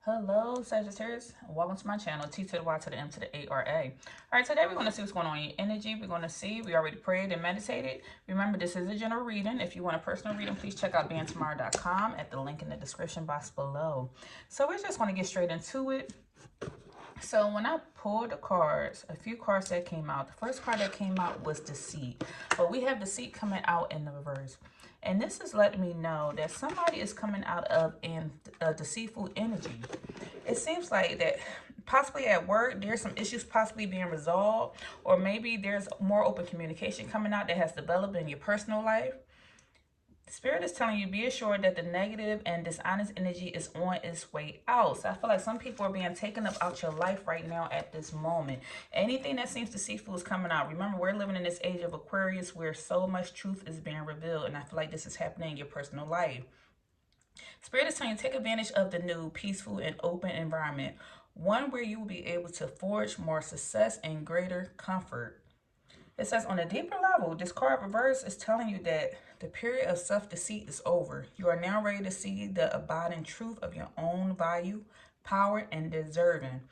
Hello, Sagittarius. Welcome to my channel, T to the Y to the M to the A-R-A. All right, today we're going to see what's going on in your energy. We're going to see, we already prayed and meditated. Remember, this is a general reading. If you want a personal reading, please check out BeingTymara.com at the link in the description box below. So we're just going to get straight into it. So when I pulled the cards, a few cards that came out. The first card that came out was Deceit. But we have Deceit coming out in the reverse. And this is letting me know that somebody is coming out of a deceitful energy. It seems like that possibly at work, there's some issues possibly being resolved. Or maybe there's more open communication coming out that has developed in your personal life. Spirit is telling you, be assured that the negative and dishonest energy is on its way out. So I feel like some people are being taken up out your life right now at this moment. Anything that seems deceitful is coming out. Remember, we're living in this age of Aquarius where so much truth is being revealed. And I feel like this is happening in your personal life. Spirit is telling you, take advantage of the new, peaceful, and open environment. One where you will be able to forge more success and greater comfort. It says on a deeper level, this card reverse is telling you that the period of self-deceit is over. You are now ready to see the abiding truth of your own value, power, and deserving.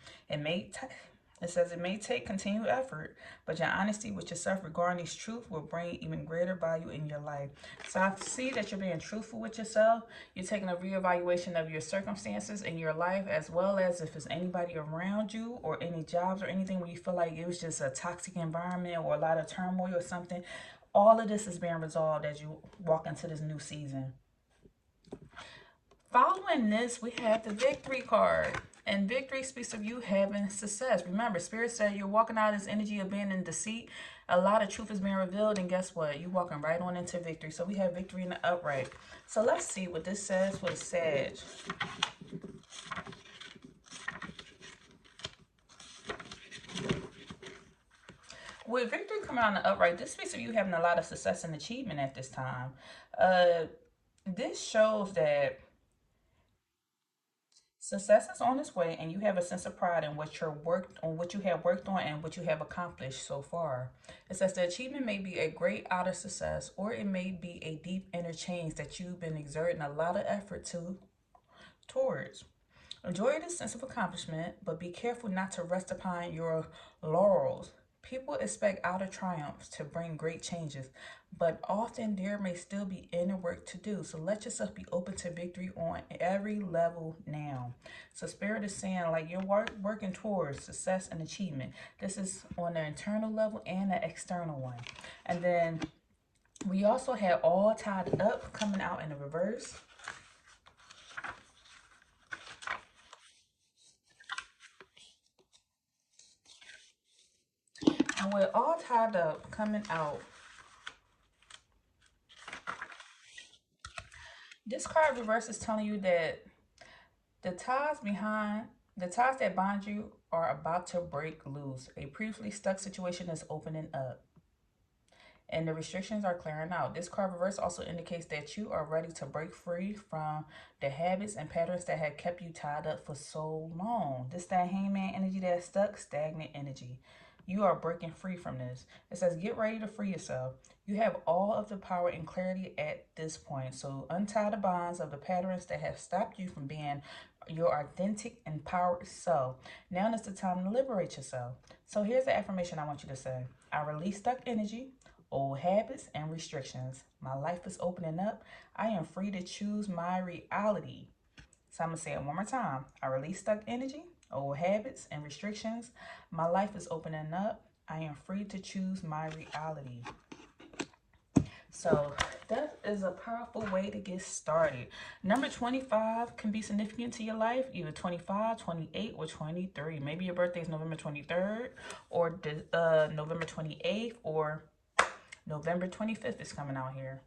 It says it may take continued effort, but your honesty with yourself regarding these truths will bring even greater value in your life. So I see that you're being truthful with yourself. You're taking a reevaluation of your circumstances in your life, as well as if it's anybody around you or any jobs or anything where you feel like it was just a toxic environment or a lot of turmoil or something. All of this is being resolved as you walk into this new season. Following this, we have the victory card. And victory speaks of you having success. Remember, Spirit said you're walking out of this energy of being in deceit. A lot of truth is being revealed. And guess what? You're walking right on into victory. So we have victory in the upright. So let's see what this says for the Sag. With victory coming out in the upright, this speaks of you having a lot of success and achievement at this time. This shows that success is on its way, and you have a sense of pride in what you have worked on and what you have accomplished so far. It says the achievement may be a great outer success, or it may be a deep inner change that you've been exerting a lot of effort towards. Enjoy this sense of accomplishment, but be careful not to rest upon your laurels. People expect outer triumphs to bring great changes, but often there may still be inner work to do. So let yourself be open to victory on every level now. So Spirit is saying like you're working towards success and achievement. This is on the internal level and the external one. And then we also have all tied up coming out in the reverse. And we're all tied up coming out. This card reverse is telling you that the ties that bind you are about to break loose. A previously stuck situation is opening up. And the restrictions are clearing out. This card reverse also indicates that you are ready to break free from the habits and patterns that have kept you tied up for so long. This that hangman energy that's stuck, stagnant energy. You are breaking free from this. It says, get ready to free yourself. You have all of the power and clarity at this point. So untie the bonds of the patterns that have stopped you from being your authentic, empowered self. Now is the time to liberate yourself. So here's the affirmation I want you to say. I release stuck energy, old habits, and restrictions. My life is opening up. I am free to choose my reality. So I'm going to say it one more time. I release stuck energy, old habits, and restrictions. My life is opening up. I am free to choose my reality. So that is a powerful way to get started. Number 25 can be significant to your life, either 25, 28, or 23. Maybe your birthday is November 23rd, or November 28th, or November 25th is coming out here.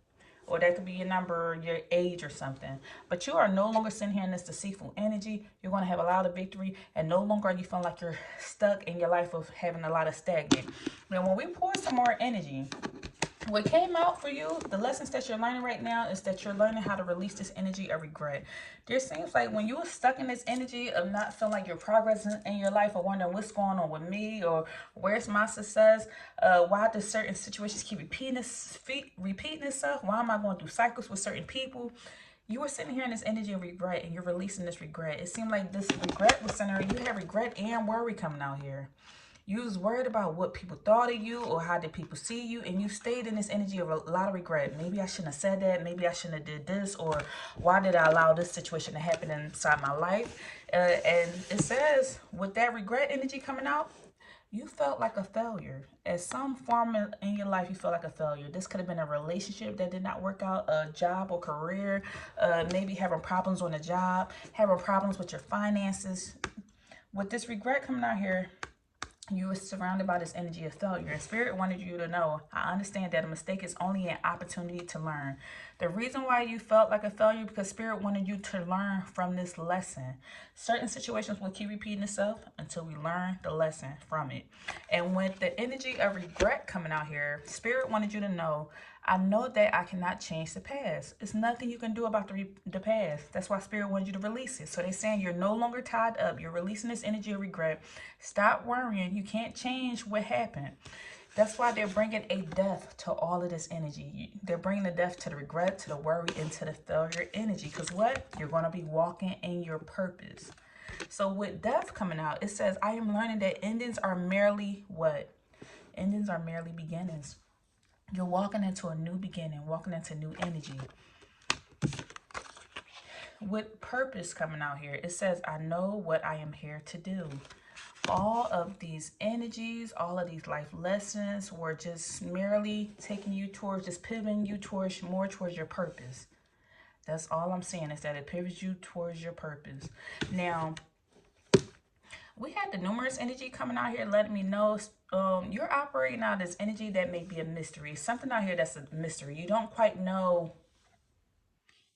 Or that could be your number, your age or something. But you are no longer sitting here in this deceitful energy. You're going to have a lot of victory. And no longer are you feeling like you're stuck in your life of having a lot of stagnant. Now, when we pour some more energy, what came out for you, the lessons that you're learning right now is that you're learning how to release this energy of regret. There seems like when you were stuck in this energy of not feeling like you're progressing in your life or wondering what's going on with me or where's my success, why do certain situations keep repeating itself, why am I going through cycles with certain people? You were sitting here in this energy of regret, and you're releasing this regret. It seemed like this regret was centering. You have regret and worry coming out here. You was worried about what people thought of you or how did people see you, and you stayed in this energy of a lot of regret. Maybe I shouldn't have said that. Maybe I shouldn't have did this, or why did I allow this situation to happen inside my life? And it says with that regret energy coming out, you felt like a failure. At some form in your life, you felt like a failure. This could have been a relationship that did not work out, a job or career, maybe having problems on the job, having problems with your finances. With this regret coming out here, you were surrounded by this energy of failure. And Spirit wanted you to know, I understand that a mistake is only an opportunity to learn. The reason why you felt like a failure because Spirit wanted you to learn from this lesson. Certain situations will keep repeating itself until we learn the lesson from it. And with the energy of regret coming out here, Spirit wanted you to know, I know that I cannot change the past. It's nothing you can do about the past. That's why Spirit wanted you to release it. So they're saying you're no longer tied up. You're releasing this energy of regret. Stop worrying. You can't change what happened. That's why they're bringing a death to all of this energy. They're bringing the death to the regret, to the worry, and to the failure energy. Because what? You're going to be walking in your purpose. So with death coming out, it says, I am learning that endings are merely what? Endings are merely beginnings. You're walking into a new beginning, walking into new energy. With purpose coming out here, it says, I know what I am here to do. All of these energies, all of these life lessons were just merely taking you towards, just pivoting you towards, more towards your purpose. That's all I'm saying, is that it pivots you towards your purpose. Now, we had the numerous energy coming out here letting me know you're operating out this energy that may be a mystery. Something out here that's a mystery. You don't quite know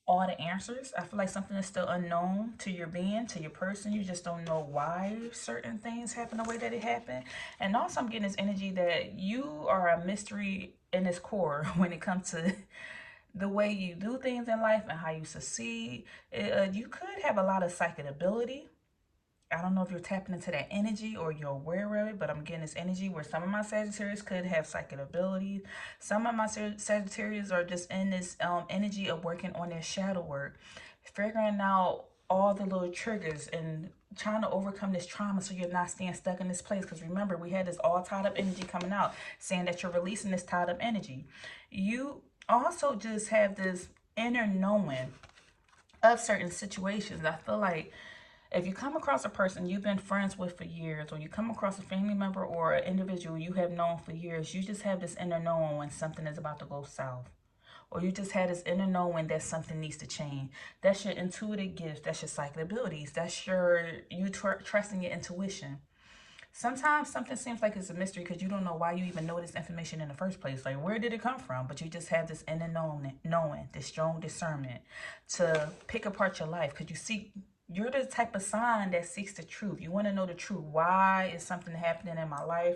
all the answers. I feel like something is still unknown to your being, to your person. You just don't know why certain things happen the way that it happened. And also I'm getting this energy that you are a mystery in its core when it comes to the way you do things in life and how you succeed. You could have a lot of psychic ability. I don't know if you're tapping into that energy or you're aware of it, but I'm getting this energy where some of my Sagittarius could have psychic abilities. Some of my Sagittarius are just in this energy of working on their shadow work, figuring out all the little triggers and trying to overcome this trauma so you're not staying stuck in this place. Because remember, we had this all tied up energy coming out, saying that you're releasing this tied up energy. You also just have this inner knowing of certain situations. I feel like if you come across a person you've been friends with for years, or you come across a family member or an individual you have known for years, you just have this inner knowing when something is about to go south. Or you just have this inner knowing that something needs to change. That's your intuitive gifts. That's your psychic abilities. That's you trusting your intuition. Sometimes something seems like it's a mystery because you don't know why you even know this information in the first place. Like, where did it come from? But you just have this inner knowing, this strong discernment to pick apart your life, because you're the type of sign that seeks the truth. You want to know the truth. Why is something happening in my life?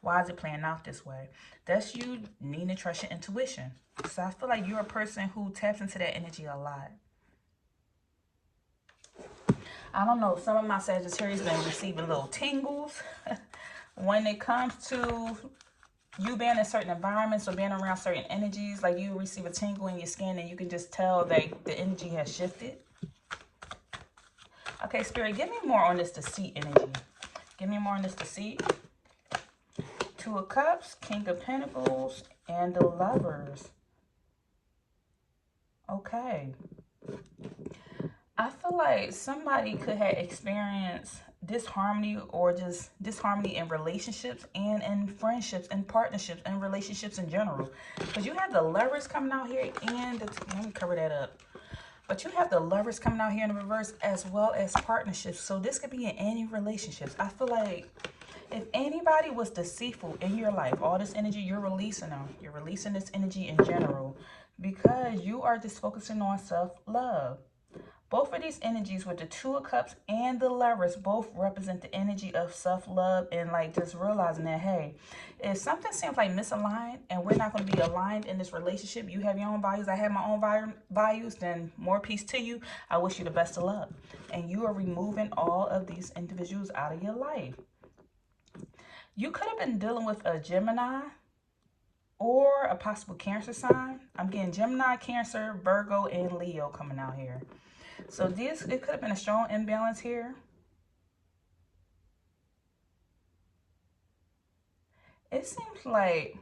Why is it playing out this way? That's you needing to trust your intuition. So I feel like you're a person who taps into that energy a lot. I don't know, some of my Sagittarius been receiving little tingles when it comes to you being in certain environments or being around certain energies. Like, you receive a tingle in your skin and you can just tell that the energy has shifted. Okay, Spirit, give me more on this deceit energy. Give me more on this deceit. Two of Cups, King of Pentacles, and the Lovers. Okay. I feel like somebody could have experienced disharmony, or just disharmony in relationships and in friendships and partnerships and relationships in general. Because you have the Lovers coming out here and let me cover that up. But you have the Lovers coming out here in the reverse, as well as partnerships. So this could be in any relationships. I feel like if anybody was deceitful in your life, all this energy, you're releasing them. You're releasing this energy in general, because you are just focusing on self-love. Both of these energies with the Two of Cups and the Lovers both represent the energy of self-love, and like just realizing that, hey, if something seems like misaligned and we're not going to be aligned in this relationship, you have your own values, I have my own values, then more peace to you. I wish you the best of luck. And you are removing all of these individuals out of your life. You could have been dealing with a Gemini or a possible Cancer sign. I'm getting Gemini, Cancer, Virgo, and Leo coming out here. So it could have been a strong imbalance here. It seems like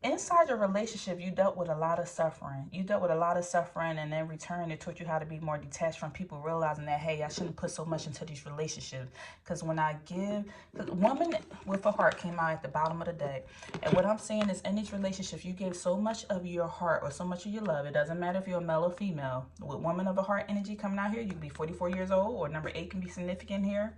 inside your relationship, you dealt with a lot of suffering. You dealt with a lot of suffering, and in return, it taught you how to be more detached from people, realizing that, hey, I shouldn't put so much into these relationships. Because when I give, the woman with a heart came out at the bottom of the deck. And what I'm saying is, in these relationships, you give so much of your heart or so much of your love. It doesn't matter if you're a male or female. With woman of a heart energy coming out here, you can be 44 years old, or number 8 can be significant here.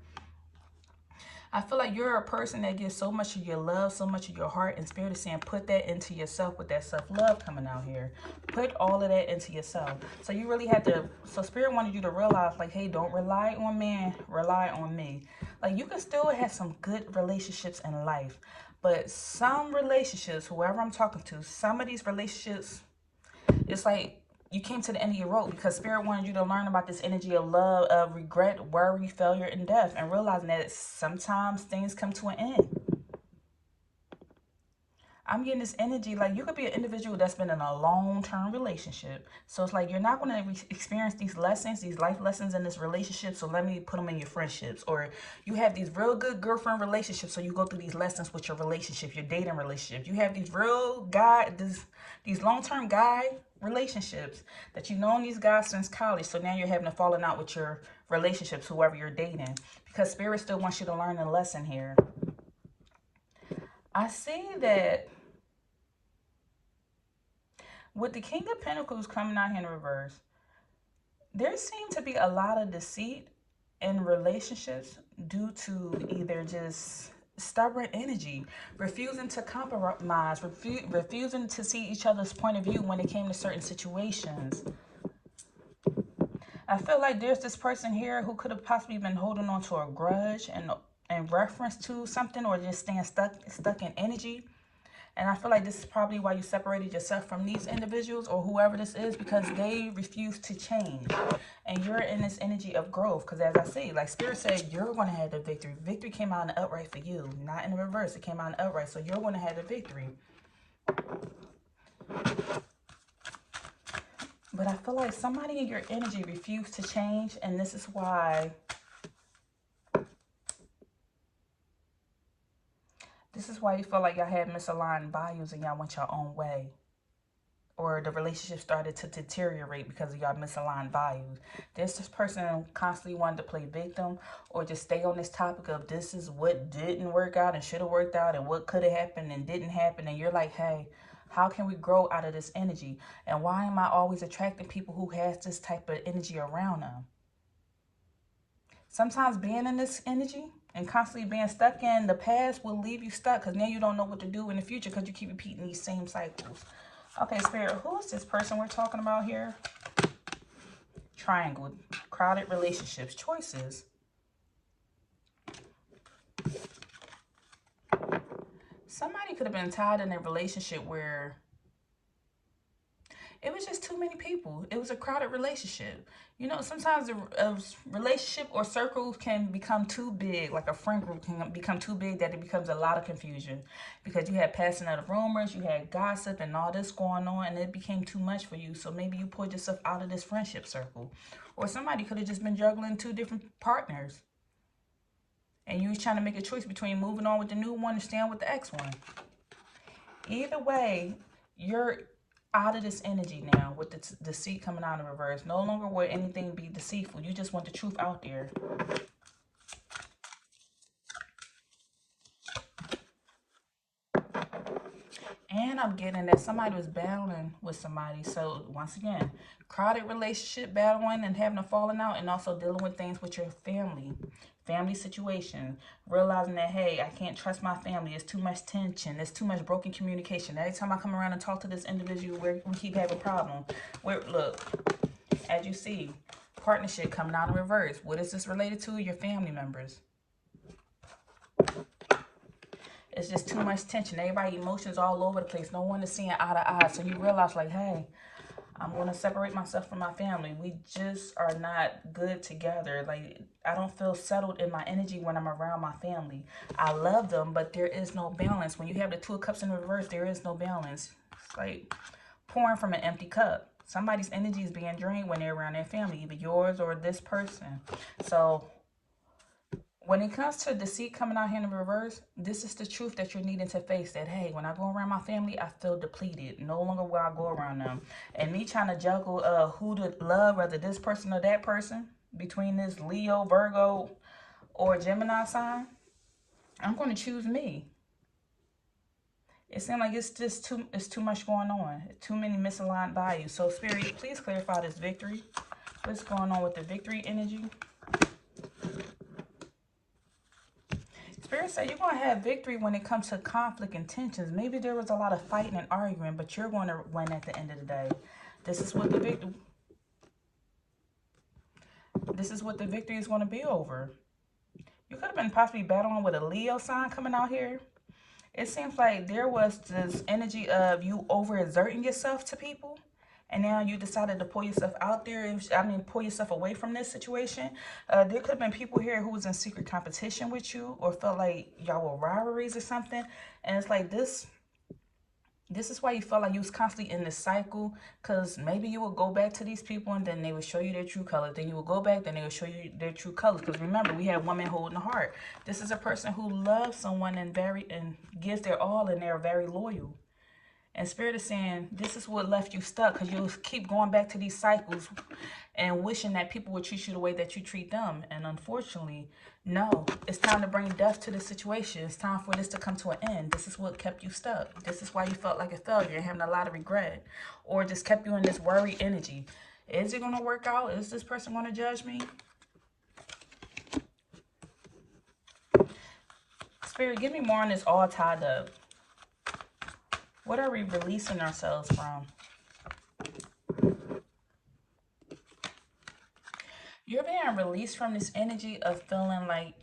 I feel like you're a person that gives so much of your love, so much of your heart, and Spirit is saying put that into yourself with that self-love coming out here. Put all of that into yourself. So you really had to, so Spirit wanted you to realize, like, hey, don't rely on man, rely on me. Like, you can still have some good relationships in life, but some relationships, whoever I'm talking to, some of these relationships, it's like you came to the end of your rope because Spirit wanted you to learn about this energy of love, of regret, worry, failure, and death, and realizing that sometimes things come to an end. I'm getting this energy like you could be an individual that's been in a long-term relationship. So it's like you're not going to experience these lessons, these life lessons in this relationship. So let me put them in your friendships. Or you have these real good girlfriend relationships. So you go through these lessons with your relationship, your dating relationship. You have these real these long-term guy relationships that you've known these guys since college. So now you're having a falling out with your relationships, whoever you're dating. Because Spirit still wants you to learn a lesson here. I see that with the King of Pentacles coming out here in reverse, there seems to be a lot of deceit in relationships due to either just stubborn energy, refusing to compromise, refusing to see each other's point of view when it came to certain situations. I feel like there's this person here who could have possibly been holding on to a grudge and in reference to something, or just staying stuck in energy. And I feel like this is probably why you separated yourself from these individuals or whoever this is, because they refuse to change. And you're in this energy of growth. Because as I say, like Spirit said, you're going to have the victory. Victory came out in the upright for you, not in the reverse. It came out in the upright. So you're going to have the victory. But I feel like somebody in your energy refused to change. And this is why... This is why you feel like y'all had misaligned values and y'all went your own way. Or the relationship started to deteriorate because of y'all misaligned values. There's this person constantly wanted to play victim or just stay on this topic of this is what didn't work out and should have worked out and what could have happened and didn't happen. And you're like, hey, how can we grow out of this energy? And why am I always attracting people who has this type of energy around them? Sometimes being in this energy and constantly being stuck in the past will leave you stuck because now you don't know what to do in the future because you keep repeating these same cycles. Okay, Spirit, who is this person we're talking about here? Triangle, crowded relationships, choices. Somebody could have been tied in a relationship where it was just too many people. It was a crowded relationship. You know, sometimes a relationship or circles can become too big, like a friend group can become too big that it becomes a lot of confusion because you had passing out of rumors, you had gossip and all this going on, and it became too much for you. So maybe you pulled yourself out of this friendship circle. Or somebody could have just been juggling 2 different partners. And you was trying to make a choice between moving on with the new one or staying with the ex one. Either way, you're out of this energy now with the deceit coming out in reverse. No longer will anything be deceitful. You just want the truth out there. And I'm getting that somebody was battling with somebody. So once again, crowded relationship, battling and having a falling out, and also dealing with things with your family situation, realizing that, hey, I can't trust my family. It's too much tension. There's too much broken communication. Every time I come around and talk to this individual, we keep having problems. Look, as you see, partnership coming out in reverse. What is this related to? Your family members. It's just too much tension. Everybody emotions all over the place. No one is seeing eye to eye. So you realize like, hey, I'm going to separate myself from my family. We just are not good together. Like, I don't feel settled in my energy when I'm around my family. I love them, but there is no balance. When you have the Two of Cups in reverse, there is no balance. It's like pouring from an empty cup. Somebody's energy is being drained when they're around their family, either yours or this person. So when it comes to deceit coming out here in reverse, this is the truth that you're needing to face. That, hey, when I go around my family, I feel depleted. No longer will I go around them. And me trying to juggle who to love, whether this person or that person, between this Leo, Virgo, or Gemini sign, I'm going to choose me. It seems like it's too much going on. Too many misaligned values. So, Spirit, please clarify this victory. What's going on with the victory energy? Spirit said you're going to have victory when it comes to conflict and tensions. Maybe there was a lot of fighting and arguing, but you're going to win at the end of the day. This is what the victory is going to be over. You could have been possibly battling with a Leo sign coming out here. It seems like there was this energy of you overexerting yourself to people. And now you decided to pull yourself out there. Pull yourself away from this situation. There could have been people here who was in secret competition with you, or felt like y'all were rivalries or something. And it's like this is why you felt like you was constantly in this cycle. Because maybe you would go back to these people and then they would show you their true colors. Then you would go back, then they would show you their true colors. Because remember, we have women holding the heart. This is a person who loves someone and gives their all, and they're very loyal. And Spirit is saying this is what left you stuck, because you'll keep going back to these cycles and wishing that people would treat you the way that you treat them. And unfortunately, no, it's time to bring death to the situation. It's time for this to come to an end. This is what kept you stuck. This is why you felt like a failure and having a lot of regret, or just kept you in this worry energy. Is it going to work out? Is this person going to judge me? Spirit, give me more on this all tied up. What are we releasing ourselves from? You're being released from this energy of feeling like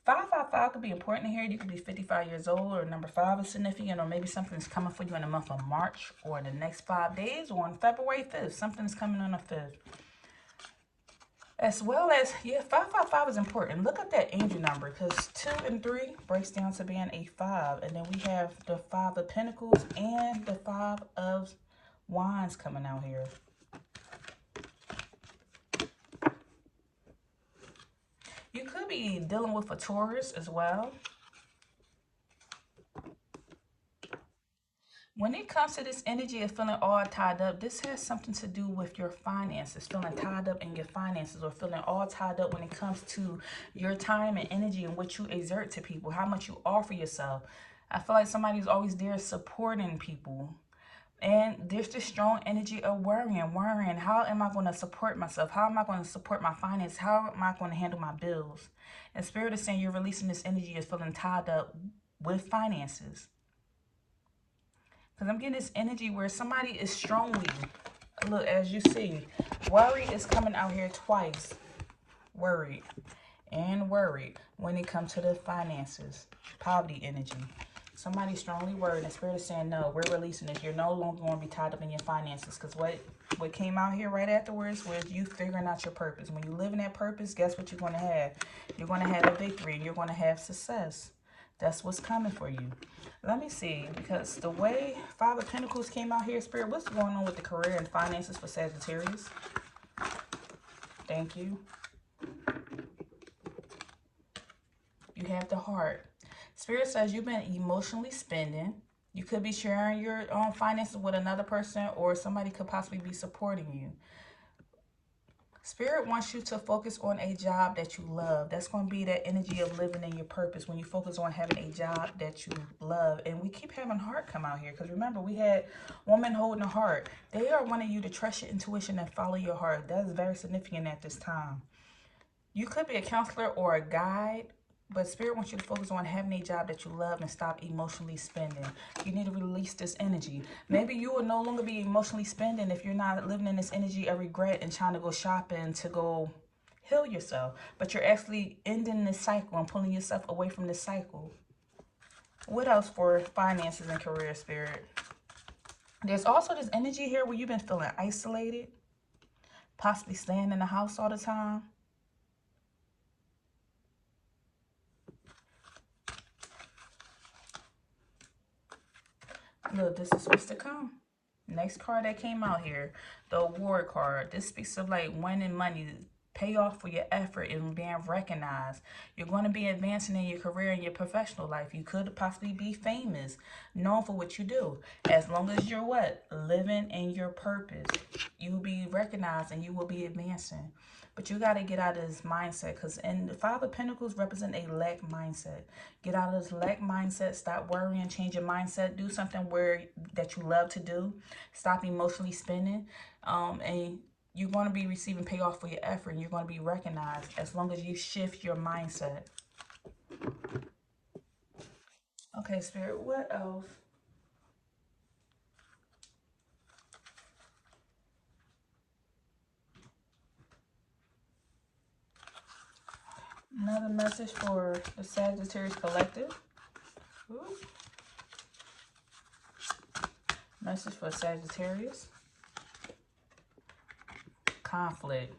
555 could be important here. You could be 55 years old, or number 5 is significant, or maybe something's coming for you in the month of March, or the next 5 days, or on February 5th. Something's coming on the 5th. As well as, 555 is important. Look at that angel number, because 2 and 3 breaks down to being a 5. And then we have the 5 of Pentacles and the 5 of Wands coming out here. You could be dealing with a Taurus as well. When it comes to this energy of feeling all tied up, this has something to do with your finances, feeling tied up in your finances, or feeling all tied up when it comes to your time and energy and what you exert to people, how much you offer yourself. I feel like somebody's always there supporting people. And there's this strong energy of worrying. How am I going to support myself? How am I going to support my finances? How am I going to handle my bills? And Spirit is saying you're releasing this energy of feeling tied up with finances. Because I'm getting this energy where somebody is strongly, look, as you see, worry is coming out here twice. Worried and worried when it comes to the finances. Poverty energy. Somebody's strongly worried, and Spirit is saying, no, we're releasing this. You're no longer going to be tied up in your finances. Because what came out here right afterwards was you figuring out your purpose. When you live in that purpose, guess what you're going to have? You're going to have a victory, and you're going to have success. That's what's coming for you. Let me see, because the way 5 of Pentacles came out here, Spirit, what's going on with the career and finances for Sagittarius? Thank you. You have the heart. Spirit says you've been emotionally spending. You could be sharing your own finances with another person, or somebody could possibly be supporting you. Spirit wants you to focus on a job that you love. That's going to be that energy of living in your purpose when you focus on having a job that you love. And we keep having heart come out here, because remember, we had woman holding a heart. They are wanting you to trust your intuition and follow your heart. That is very significant at this time. You could be a counselor or a guide, but Spirit wants you to focus on having a job that you love and stop emotionally spending. You need to release this energy. Maybe you will no longer be emotionally spending if you're not living in this energy of regret and trying to go shopping to go heal yourself. But you're actually ending this cycle and pulling yourself away from this cycle. What else for finances and career, Spirit? There's also this energy here where you've been feeling isolated, possibly staying in the house all the time. Look, this is what's to come. Next card that came out here, the award card. This speaks of like winning money, pay off for your effort and being recognized. You're going to be advancing in your career and your professional life. You could possibly be famous, known for what you do. As long as you're what? Living in your purpose. You will be recognized and you will be advancing. But you got to get out of this mindset, because in the Five of Pentacles represent a lack mindset. Get out of this lack mindset. Stop worrying. Change your mindset. Do something that you love to do. Stop emotionally spending. And you're going to be receiving payoff for your effort, and you're going to be recognized as long as you shift your mindset. Okay, Spirit, what else? Another message for the Sagittarius collective. Ooh. Message for Sagittarius. Conflict.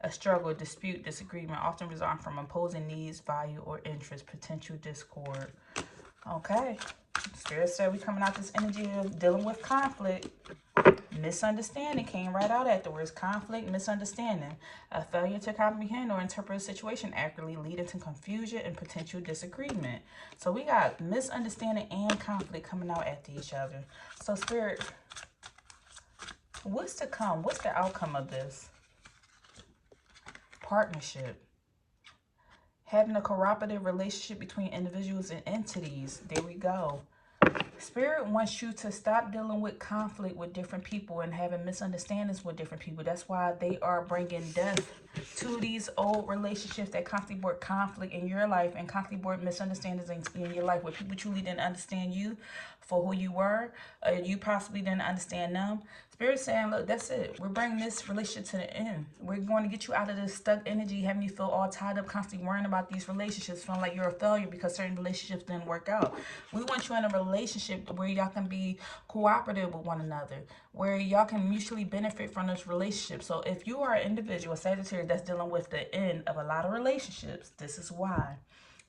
A struggle, dispute, disagreement, often result from opposing needs, value, or interest, potential discord. Okay. Spirit said we coming out this energy of dealing with conflict. Misunderstanding came right out afterwards. Conflict, misunderstanding. A failure to comprehend or interpret a situation accurately, leading to confusion and potential disagreement. So we got misunderstanding and conflict coming out after each other. So Spirit, what's to come? What's the outcome of this? Partnership. Having a cooperative relationship between individuals and entities. There we go. Spirit wants you to stop dealing with conflict with different people and having misunderstandings with different people. That's why they are bringing death to these old relationships that constantly brought conflict in your life and constantly brought misunderstandings in your life, where people truly didn't understand you for who you were. You possibly didn't understand them. Spirit saying, look, that's it. We're bringing this relationship to the end. We're going to get you out of this stuck energy, having you feel all tied up, constantly worrying about these relationships, feeling like you're a failure because certain relationships didn't work out. We want you in a relationship where y'all can be cooperative with one another, where y'all can mutually benefit from this relationship. So if you are an individual, a Sagittarius, that's dealing with the end of a lot of relationships, this is why.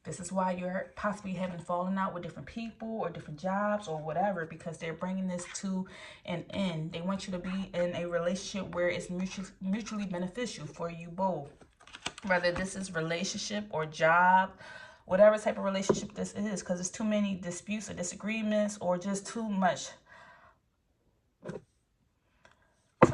This is why you're possibly having fallen out with different people or different jobs or whatever, because they're bringing this to an end. They want you to be in a relationship where it's mutually beneficial for you both. Whether this is relationship or job, whatever type of relationship this is, because it's too many disputes or disagreements or just too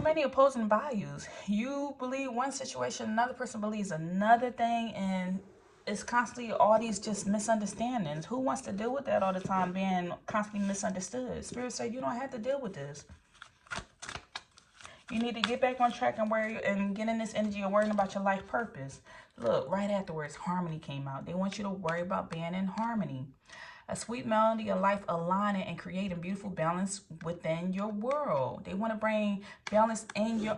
many opposing values. You believe one situation, another person believes another thing, and it's constantly all these just misunderstandings. Who wants to deal with that all the time, being constantly misunderstood? Spirit said you don't have to deal with this. You need to get back on track and get in this energy of worrying about your life purpose. Look, right afterwards, harmony came out. They want you to worry about being in harmony. A sweet melody of life aligning and creating beautiful balance within your world. They want to bring balance in your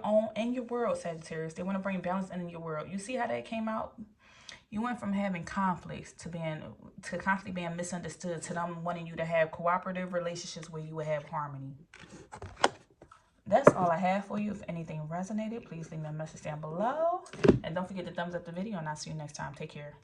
world, Sagittarius. They want to bring balance in your world. You see how that came out? You went from having conflicts to constantly being misunderstood, to them wanting you to have cooperative relationships where you would have harmony. That's all I have for you. If anything resonated, please leave me a message down below. And don't forget to thumbs up the video, and I'll see you next time. Take care.